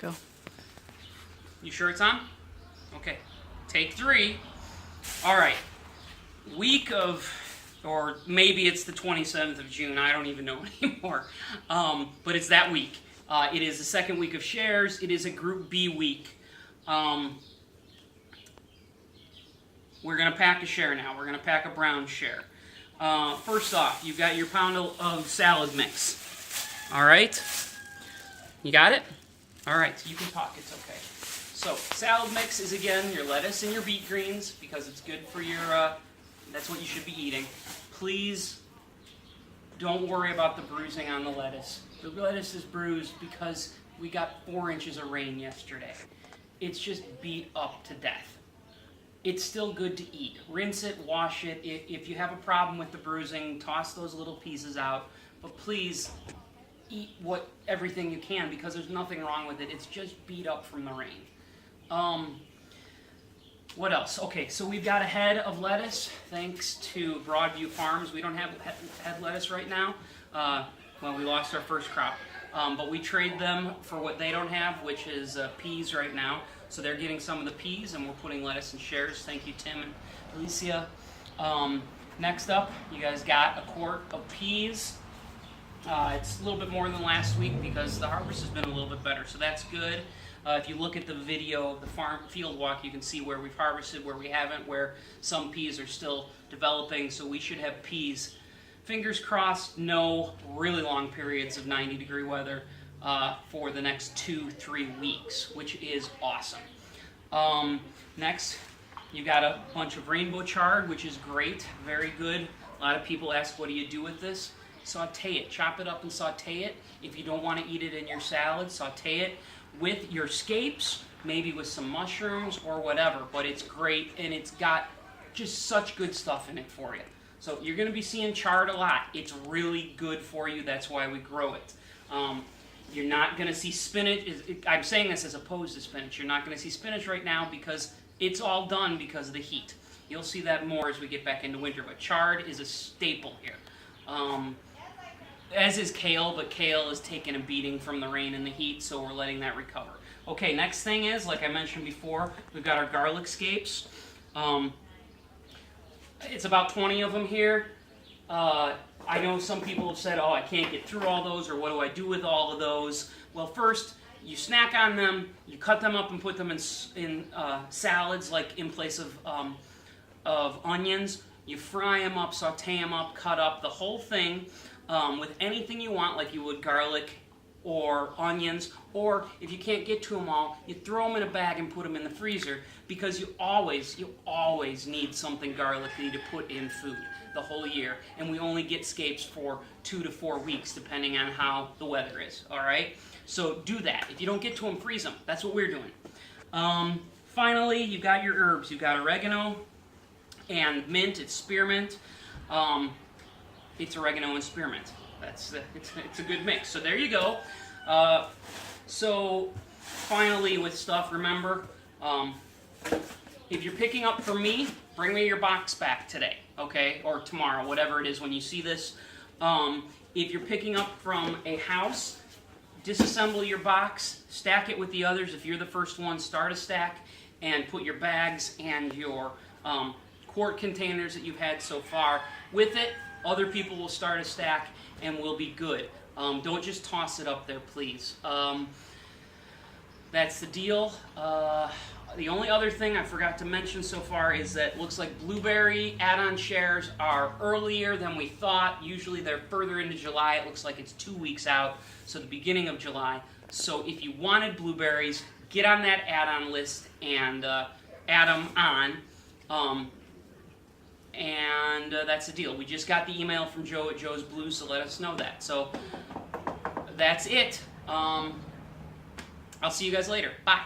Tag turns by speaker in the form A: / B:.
A: Go.
B: You sure it's on? Okay. Take 3. All right. Week of, or maybe it's the 27th of June. I don't even know anymore. But it's that week. It is the second week of shares. It is a Group B week. We're going to pack a share now. We're going to pack a brown share. First off, you've got your pound of salad mix. All right? You got it? All right, you can talk. It's okay. So, salad mix is, again, your lettuce and your beet greens, because it's good for your, that's what you should be eating. Please don't worry about the bruising on the lettuce. The lettuce is bruised because we got 4 inches of rain yesterday. It's just beat up to death. It's still good to eat. Rinse it, wash it. If you have a problem with the bruising, toss those little pieces out. But please, eat everything you can, because there's nothing wrong with it. It's just beat up from the rain. What else? Okay, so we've got a head of lettuce, thanks to Broadview Farms. We don't have head lettuce right now. Well, we lost our first crop. But we trade them for what they don't have, which is peas right now. So they're getting some of the peas, and we're putting lettuce in shares. Thank you, Tim and Alicia. Next up, you guys got a quart of peas. It's a little bit more than last week because the harvest has been a little bit better, so that's good. If you look at the video of the farm field walk, you can see where we've harvested, where we haven't, where some peas are still developing, so we should have peas. Fingers crossed, no really long periods of 90-degree weather for the next 2-3 weeks, which is awesome. Next, you got a bunch of rainbow chard, which is great, very good. A lot of people ask, what do you do with this? Saute it, chop it up and saute it. If you don't want to eat it in your salad, saute it with your scapes, maybe with some mushrooms or whatever, but it's great, and it's got just such good stuff in it for you. So you're going to be seeing chard a lot. It's really good for you. That's why we grow it. You're not going to see spinach. I'm saying this as opposed to spinach. You're not going to see spinach right now because it's all done because of the heat. You'll see that more as we get back into winter, but chard is a staple here. As is kale, but kale is taking a beating from the rain and the heat, so we're letting that recover. Okay, next thing is, like I mentioned before, we've got our garlic scapes. It's about 20 of them here. I know some people have said, oh, I can't get through all those, or what do I do with all of those? Well, first, you snack on them, you cut them up and put them in salads, like in place of onions. You fry them up, saute them up, cut up the whole thing with anything you want, like you would garlic or onions, or if you can't get to them all, you throw them in a bag and put them in the freezer, because you always need something garlicky to put in food the whole year, and we only get scapes for 2 to 4 weeks depending on how the weather is. All right, so do that. If you don't get to them, freeze them. That's what we're doing. Finally, you've got your herbs. You've got oregano and mint. It's spearmint. It's oregano and spearmint. It's a good mix. So there you go. So finally, with stuff, remember, if you're picking up from me, bring me your box back today, okay, or tomorrow, whatever it is when you see this. If you're picking up from a house, disassemble your box, stack it with the others. If you're the first one, start a stack, and put your bags and your quart containers that you've had so far with it. Other people will start a stack, and we'll be good. Don't just toss it up there, please. That's the deal. The only other thing I forgot to mention so far is that it looks like blueberry add-on shares are earlier than we thought. Usually they're further into July. It looks like it's 2 weeks out, so the beginning of July. So if you wanted blueberries, get on that add-on list and add them on. And that's the deal. We just got the email from Joe at Joe's Blues to let us know that. So that's it. I'll see you guys later. Bye.